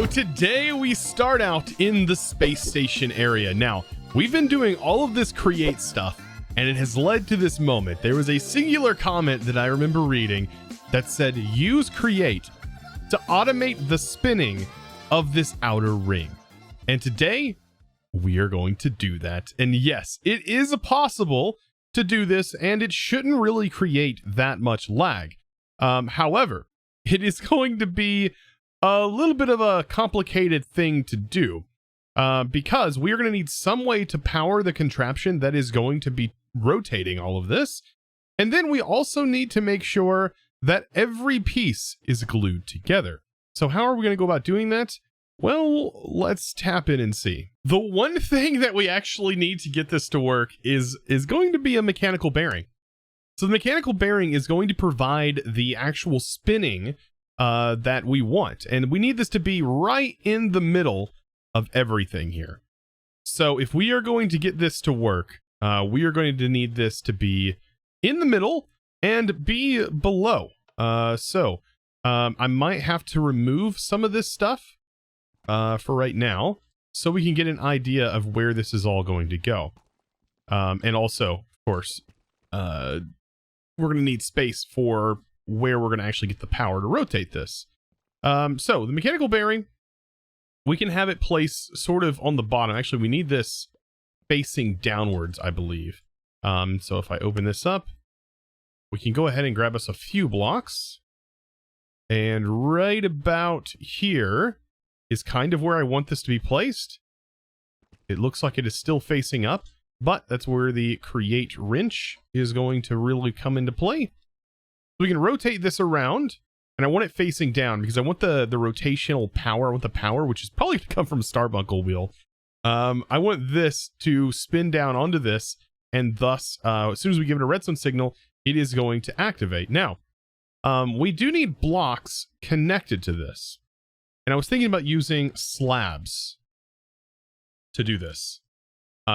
today we start out in the space station area. Now, we've been doing all of this create stuff, and it has led to this moment. There was a singular comment that I remember reading that said, use create to automate the spinning of this outer ring. And today, we are going to do that. And yes, it is possible to do this, and it shouldn't really create that much lag. However, it is going to be a little bit of a complicated thing to do because we are going to need some way to power the contraption that is going to be rotating all of this. And then we also need to make sure that every piece is glued together. So how are we going to go about doing that? Well, let's tap in and see. The one thing that we actually need to get this to work is going to be a mechanical bearing. So the mechanical bearing is going to provide the actual spinning that we want. And we need this to be right in the middle of everything here. So if we are going to get this to work, we are going to need this to be in the middle and be below. I might have to remove some of this stuff for right now, so we can get an idea of where this is all going to go. And also, of course, we're going to need space for where we're going to actually get the power to rotate this. So the mechanical bearing, we can have it placed sort of on the bottom. Actually, we need this facing downwards, I believe. So if I open this up, we can go ahead and grab us a few blocks. And right about here is kind of where I want this to be placed. It looks like it is still facing up, but that's where the create wrench is going to really come into play. We can rotate this around, and I want it facing down because I want the rotational power. I want the power, which is probably going to come from a Starbuncle wheel. I want this to spin down onto this, and thus, as soon as we give it a redstone signal, it is going to activate. Now, we do need blocks connected to this. And I was thinking about using slabs to do this.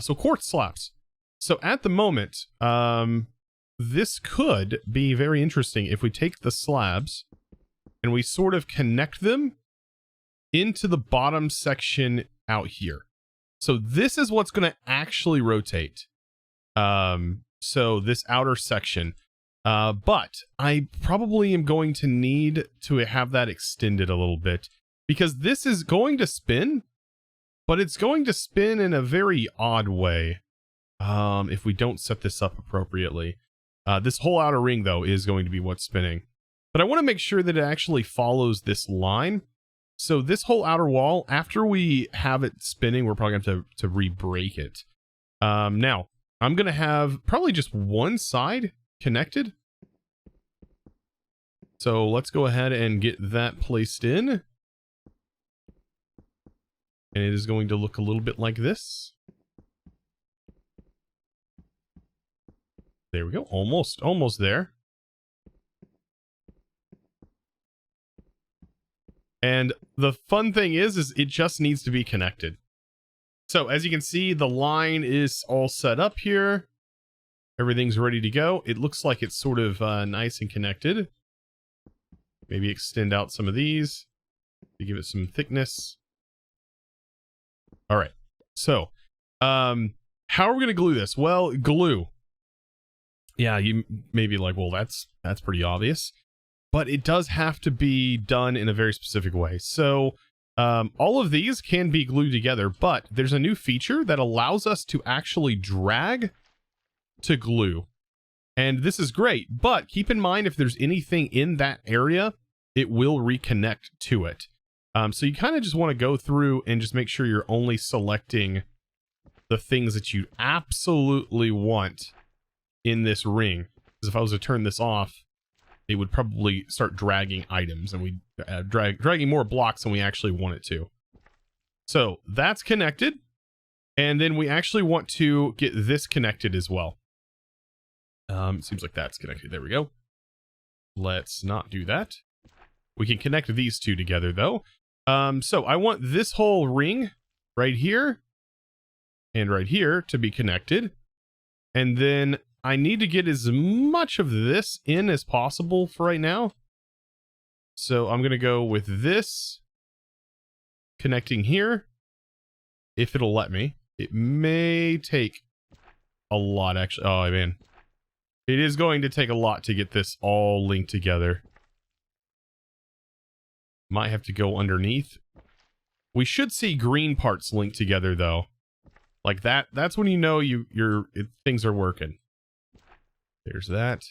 So quartz slabs. So at the moment, this could be very interesting if we take the slabs and we sort of connect them into the bottom section out here. So this is what's going to actually rotate. So this outer section. But I probably am going to need to have that extended a little bit, because this is going to spin, but it's going to spin in a very odd way if we don't set this up appropriately. This whole outer ring, though, is going to be what's spinning. But I want to make sure that it actually follows this line. So this whole outer wall, after we have it spinning, we're probably going to have to re-break it. Now, I'm going to have probably just one side connected. So let's go ahead and get that placed in. And it is going to look a little bit like this. There we go. Almost there. And the fun thing is it just needs to be connected. So as you can see, the line is all set up here. Everything's ready to go. It looks like it's sort of nice and connected. Maybe extend out some of these to give it some thickness. All right. So, how are we going to glue this? Well, glue. Yeah, you may be like, well, that's pretty obvious. But it does have to be done in a very specific way. So, all of these can be glued together, but there's a new feature that allows us to actually drag to glue. And this is great, but keep in mind if there's anything in that area, it will reconnect to it. So you kind of just want to go through and just make sure you're only selecting the things that you absolutely want in this ring. Because if I was to turn this off, it would probably start dragging items, and we dragging more blocks than we actually want it to. So that's connected, and then we actually want to get this connected as well. It seems like that's connected. There we go. Let's not do that. We can connect these two together, though. So I want this whole ring right here and right here to be connected. And then I need to get as much of this in as possible for right now. So I'm going to go with this connecting here, if it'll let me. It may take a lot, actually. Oh, man. It is going to take a lot to get this all linked together. Might have to go underneath. We should see green parts linked together, though. Like that. That's when you know things are working. There's that.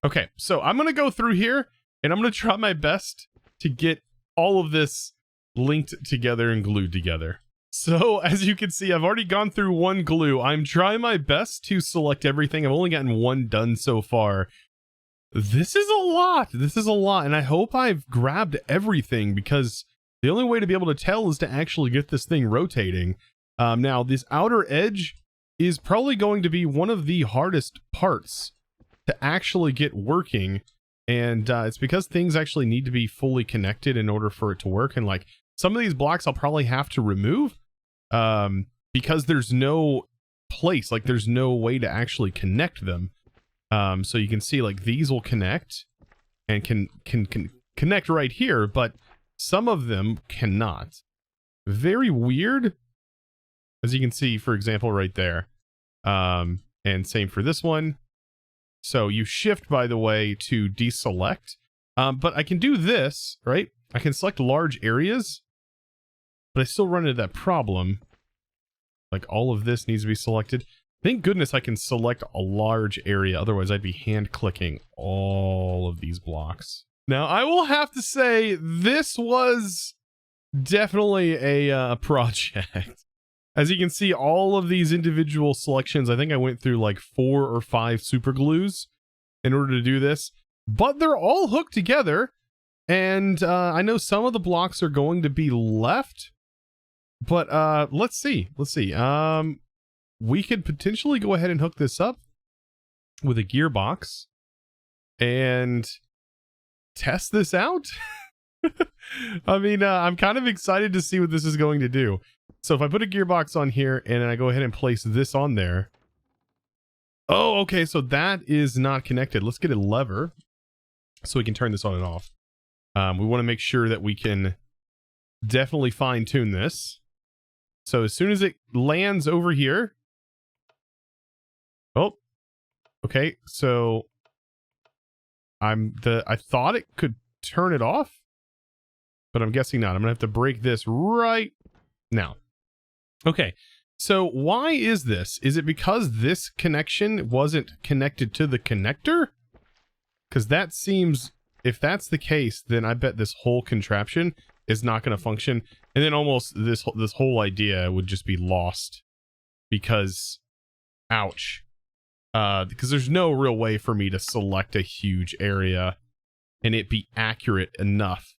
Okay, so I'm going to go through here, and I'm going to try my best to get all of this linked together and glued together. So, as you can see, I've already gone through one glue. I'm trying my best to select everything. I've only gotten one done so far. This is a lot. This is a lot, and I hope I've grabbed everything, because the only way to be able to tell is to actually get this thing rotating. Now, this outer edge is probably going to be one of the hardest parts to actually get working, and it's because things actually need to be fully connected in order for it to work. And like some of these blocks I'll probably have to remove because there's no place, like there's no way to actually connect them. So you can see like these will connect and can connect right here, but some of them cannot. Very weird, as you can see, for example, right there. And same for this one. So you shift, by the way, to deselect. But I can do this, right? I can select large areas, but I still run into that problem. Like all of this needs to be selected. Thank goodness I can select a large area. Otherwise, I'd be hand clicking all of these blocks. Now, I will have to say this was definitely a project. As you can see, all of these individual selections, I think I went through like 4 or 5 super glues in order to do this, but they're all hooked together. And I know some of the blocks are going to be left, but let's see. We could potentially go ahead and hook this up with a gearbox and test this out. I mean, I'm kind of excited to see what this is going to do. So if I put a gearbox on here and I go ahead and place this on there. Oh, okay. So that is not connected. Let's get a lever so we can turn this on and off. We want to make sure that we can definitely fine tune this. So as soon as it lands over here. Oh, okay. So I thought it could turn it off, but I'm guessing not. I'm gonna have to break this right now. Okay, so why is this? Is it because this connection wasn't connected to the connector? Because that seems, if that's the case, then I bet this whole contraption is not going to function, and then almost this whole idea would just be lost. Because, ouch. Because there's no real way for me to select a huge area and it be accurate enough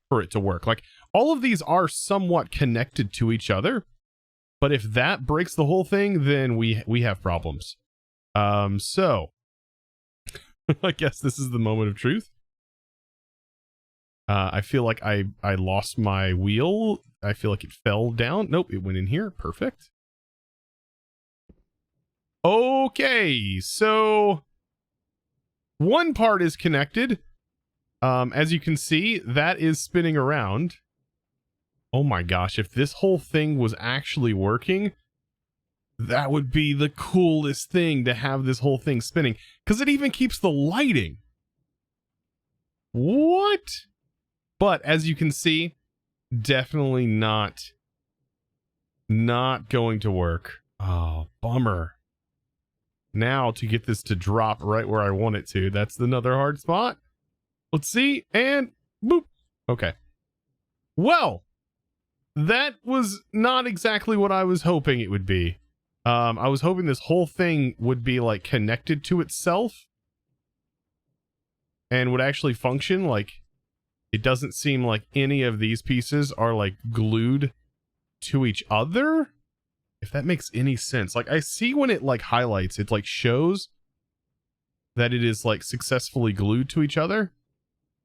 for it to work. Like, all of these are somewhat connected to each other, but if that breaks the whole thing, then we have problems. So I guess this is the moment of truth. I feel like I lost my wheel. I feel like it fell down. Nope, it went in here. Perfect. Okay, so one part is connected. As you can see, that is spinning around. Oh my gosh, if this whole thing was actually working, that would be the coolest thing, to have this whole thing spinning. Because it even keeps the lighting. What? But as you can see, definitely not going to work. Oh, bummer. Now to get this to drop right where I want it to, that's another hard spot. Let's see, and boop. Okay. Well, that was not exactly what I was hoping it would be. I was hoping this whole thing would be like connected to itself and would actually function. Like, it doesn't seem like any of these pieces are like glued to each other. If that makes any sense. Like, I see when it like highlights, it like shows that it is like successfully glued to each other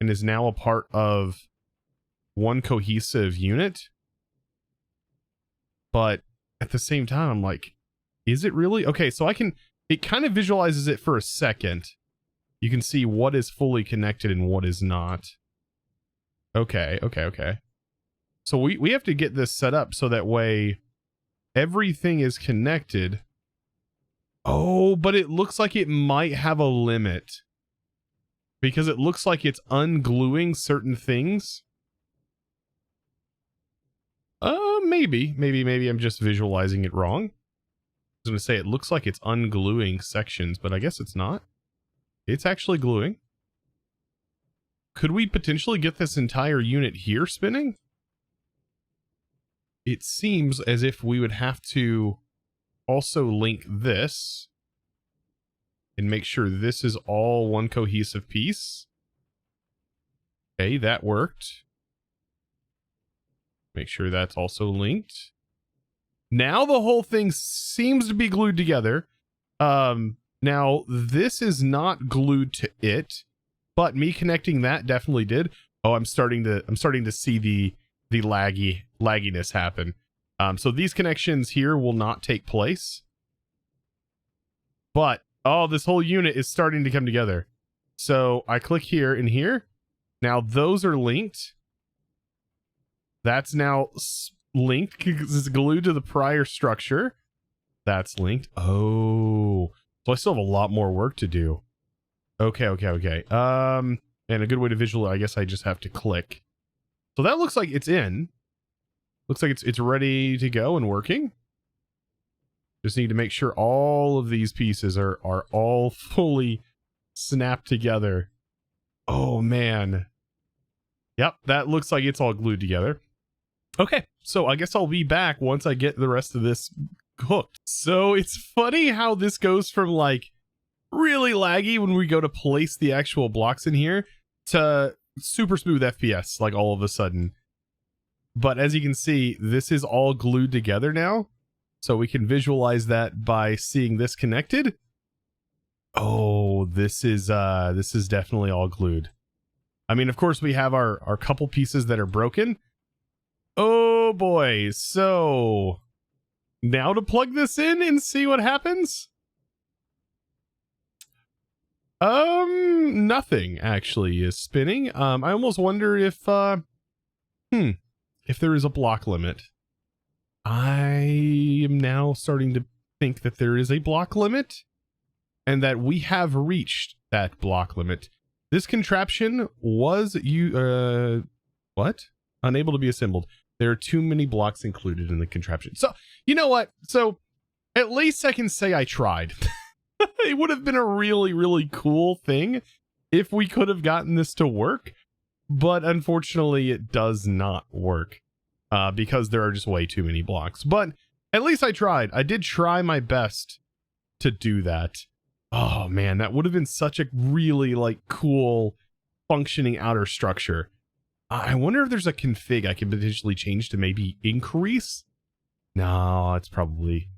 and is now a part of one cohesive unit. But at the same time, I'm like, is it really? Okay, so it kind of visualizes it for a second. You can see what is fully connected and what is not. Okay. So we have to get this set up so that way everything is connected. Oh, but it looks like it might have a limit because it looks like it's ungluing certain things. Maybe I'm just visualizing it wrong. I was going to say it looks like it's ungluing sections, but I guess it's not. It's actually gluing. Could we potentially get this entire unit here spinning? It seems as if we would have to also link this and make sure this is all one cohesive piece. Okay, that worked. Make sure that's also linked. Now the whole thing seems to be glued together. Now this is not glued to it, but me connecting that definitely did. Oh, I'm starting to see the lagginess happen. So these connections here will not take place. But oh, this whole unit is starting to come together. So I click here and here. Now those are linked. That's now linked because it's glued to the prior structure. That's linked. Oh, so I still have a lot more work to do. Okay. And a good way to visualize, I guess I just have to click. So that looks like it's in. Looks like it's ready to go and working. Just need to make sure all of these pieces are all fully snapped together. Oh man. Yep, that looks like it's all glued together. Okay, so I guess I'll be back once I get the rest of this hooked. So it's funny how this goes from like really laggy when we go to place the actual blocks in here to super smooth FPS like all of a sudden. But as you can see, this is all glued together now. So we can visualize that by seeing this connected. Oh, this is definitely all glued. I mean, of course we have our couple pieces that are broken. Oh boy, so now to plug this in and see what happens? Nothing actually is spinning. I almost wonder if there is a block limit. I am now starting to think that there is a block limit and that we have reached that block limit. This contraption was unable to be assembled. There are too many blocks included in the contraption. So, you know what? So, at least I can say I tried. It would have been a really, really cool thing if we could have gotten this to work. But unfortunately, it does not work because there are just way too many blocks. But at least I tried. I did try my best to do that. Oh, man, that would have been such a really, like, cool functioning outer structure. I wonder if there's a config I can potentially change to maybe increase. No, it's probably...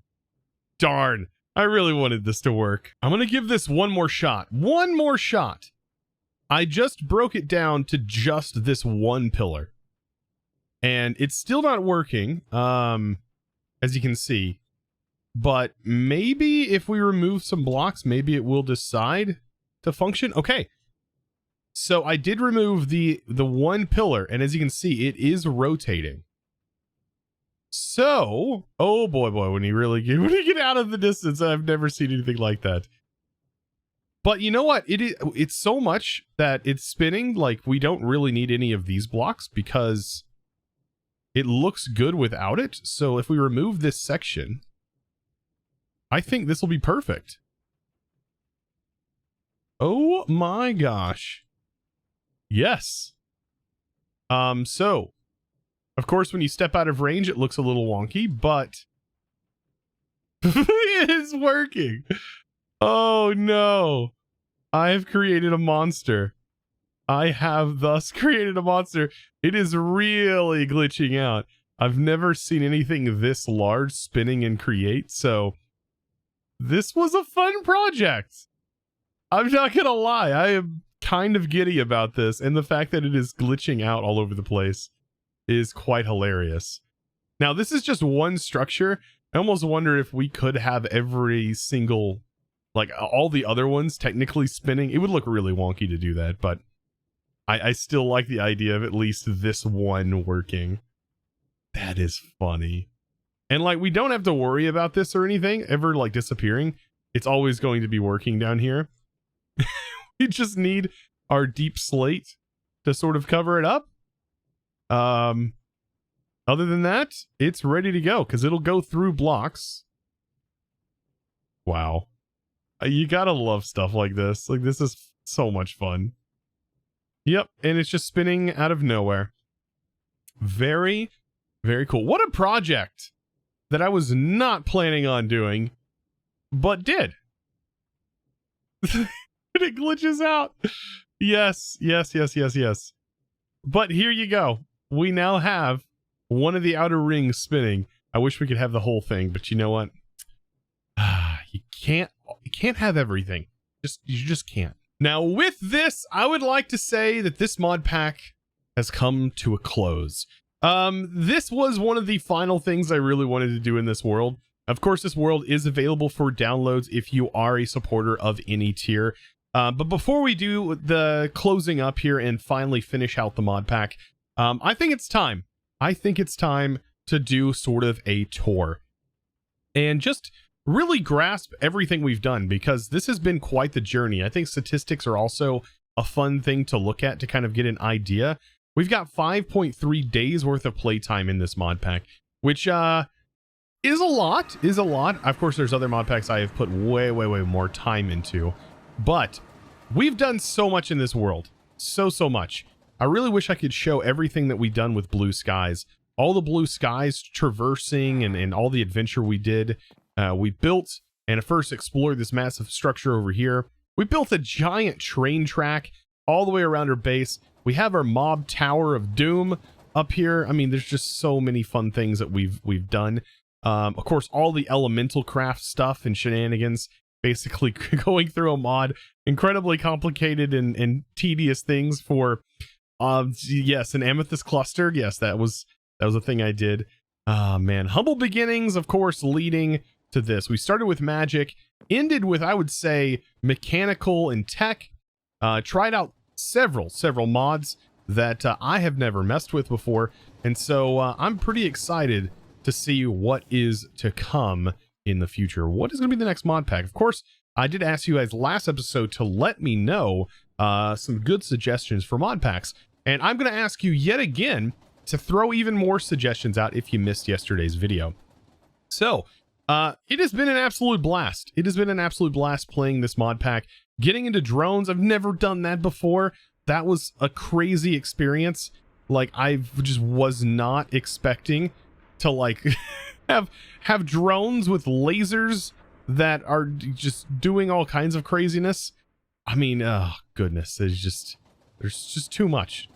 Darn, I really wanted this to work. I'm going to give this one more shot. One more shot. I just broke it down to just this one pillar. And it's still not working, as you can see. But maybe if we remove some blocks, maybe it will decide to function. Okay. So I did remove the one pillar, and as you can see, it is rotating. So, oh boy, when you get out of the distance, I've never seen anything like that. But you know what? It's so much that it's spinning, like we don't really need any of these blocks because it looks good without it. So if we remove this section, I think this will be perfect. Oh my gosh. Yes. So, of course, when you step out of range, it looks a little wonky, but it is working. Oh no. I've created a monster. I have thus created a monster. It is really glitching out. I've never seen anything this large spinning and create, so this was a fun project. I'm not gonna lie, I am kind of giddy about this, and the fact that it is glitching out all over the place is quite hilarious. Now, this is just one structure. I almost wonder if we could have every single, like all the other ones technically spinning. It would look really wonky to do that, but I still like the idea of at least this one working. That is funny. And like, we don't have to worry about this or anything ever like disappearing. It's always going to be working down here. We just need our deep slate to sort of cover it up. Other than that, it's ready to go because it'll go through blocks. Wow. You gotta love stuff like this. Like, this is so much fun. Yep, and it's just spinning out of nowhere. Very, very cool. What a project that I was not planning on doing, but did. It glitches out. Yes, yes, yes, yes, yes. But here you go. We now have one of the outer rings spinning. I wish we could have the whole thing, but you know what? You can't have everything. You just can't. Now with this, I would like to say that this mod pack has come to a close. This was one of the final things I really wanted to do in this world. Of course, this world is available for downloads if you are a supporter of any tier. But before we do the closing up here and finally finish out the mod pack, I think it's time. I think it's time to do sort of a tour and just really grasp everything we've done, because this has been quite the journey. I think statistics are also a fun thing to look at to kind of get an idea. We've got 5.3 days worth of playtime in this mod pack, which is a lot, Of course, there's other mod packs I have put way more time into, but we've done so much in this world. So much. I really wish I could show everything that we've done with Blue Skies. All the Blue Skies traversing and all the adventure we did. We built and first explored this massive structure over here. We built a giant train track all the way around our base. We have our mob tower of doom up here. I mean, there's just so many fun things that we've done. Of course, all the elemental craft stuff and shenanigans, basically going through a mod, incredibly complicated and tedious things for, yes, an amethyst cluster. Yes, that was a thing I did. Man, humble beginnings, of course, leading to this. We started with magic, ended with, I would say, mechanical and tech. Tried out several mods that I have never messed with before, and so I'm pretty excited to see what is to come in the future. What is going to be the next mod pack? Of course, I did ask you guys last episode to let me know some good suggestions for mod packs, and I'm going to ask you yet again to throw even more suggestions out if you missed yesterday's video. So it has been an absolute blast. It has been an absolute blast playing this mod pack. Getting into drones, I've never done that before. That was a crazy experience. Like, I just was not expecting to like have drones with lasers that are just doing all kinds of craziness. I mean, oh goodness, there's just too much.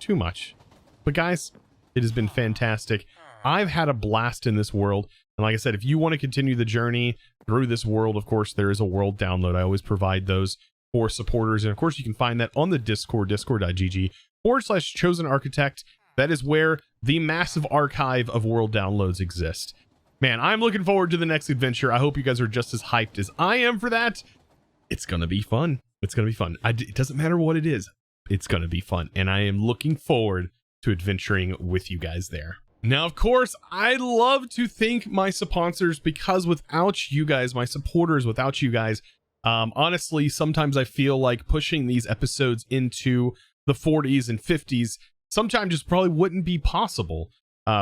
But guys, it has been fantastic. I've had a blast in this world. And like I said, if you want to continue the journey through this world, of course, there is a world download. I always provide those for supporters. And of course, you can find that on the Discord, discord.gg/ChosenArchitect. That is where the massive archive of world downloads exist. Man, I'm looking forward to the next adventure. I hope you guys are just as hyped as I am for that. It's going to be fun. It's going to be fun. It doesn't matter what it is. It's going to be fun. And I am looking forward to adventuring with you guys there. Now, of course, I love to thank my sponsors, because without you guys, my supporters, without you guys, honestly, sometimes I feel like pushing these episodes into the 40s and 50s sometimes just probably wouldn't be possible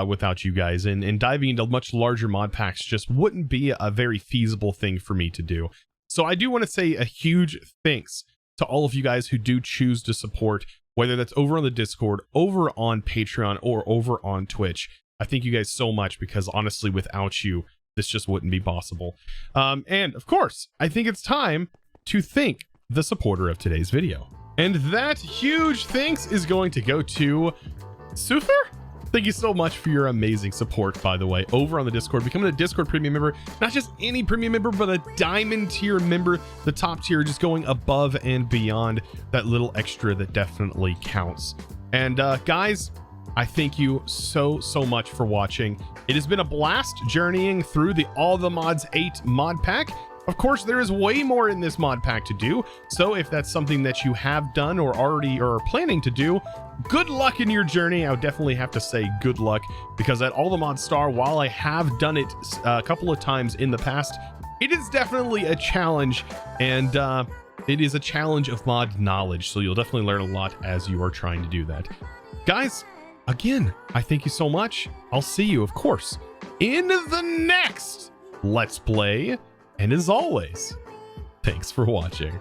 without you guys, and diving into much larger mod packs just wouldn't be a very feasible thing for me to do. So I do want to say a huge thanks to all of you guys who do choose to support, whether that's over on the Discord, over on Patreon, or over on Twitch. I thank you guys so much, because honestly, without you, this just wouldn't be possible. And of course, I think it's time to thank the supporter of today's video. And that huge thanks is going to go to Suther. Thank you so much for your amazing support, by the way, over on the Discord. Becoming a Discord premium member, not just any premium member, but a diamond tier member, the top tier, just going above and beyond that little extra that definitely counts. And guys, I thank you so much for watching. It has been a blast journeying through the All the Mods 8 mod pack. Of course, there is way more in this mod pack to do, so if that's something that you have done or already or are planning to do, good luck in your journey. I would definitely have to say good luck, because at All the Mod Star, while I have done it a couple of times in the past, it is definitely a challenge, and it is a challenge of mod knowledge, so you'll definitely learn a lot as you are trying to do that. Guys, again, I thank you so much. I'll see you, of course, in the next Let's Play. And as always, thanks for watching.